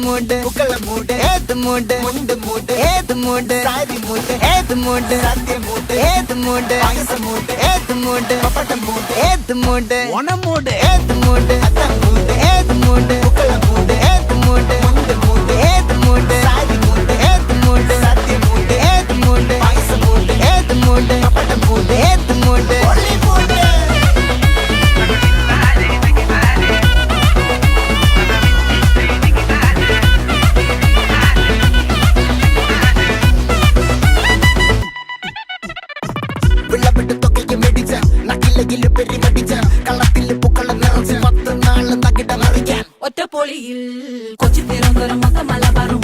மூடு புக்கல மூடு ஏத்து மூடு முண்டு மூடு ஏத்து மூடு சாரி மூடு ஏத்து மூடு சத்திய மூடு ஏத்து மூடு பாயச மூடு ஏத்து மூடு பப்பட்ட மூடு ஏத்து மூடு ஒன மூடு ஏத்து மூடு அத்த மூடு ஏத்து மூடு புக்கல மூடு ஏத்து மூடு முண்டு மூடு ஏத்து மூடு சாரி மூடு ஏத்து மூடு சத்திய மூடு ஏத்து மூடு பாயச மூடு ஏத்து மூடு பப்பட்ட மூடு ஏத்து மூடு ஒளி மூடு വിളവിട്ട് തൊക്കയ്ക്ക് മെടിച്ച നക്കിലകില് പെരിമടിച്ച കളത്തില് പൂക്കള നിറച്ച് 10 നാള് നകിട മറിക്കാൻ ഒറ്റപ്പൊളിയിൽ കൊച്ചി തിരുവനന്തപുരം മൊത്തം മലബാറും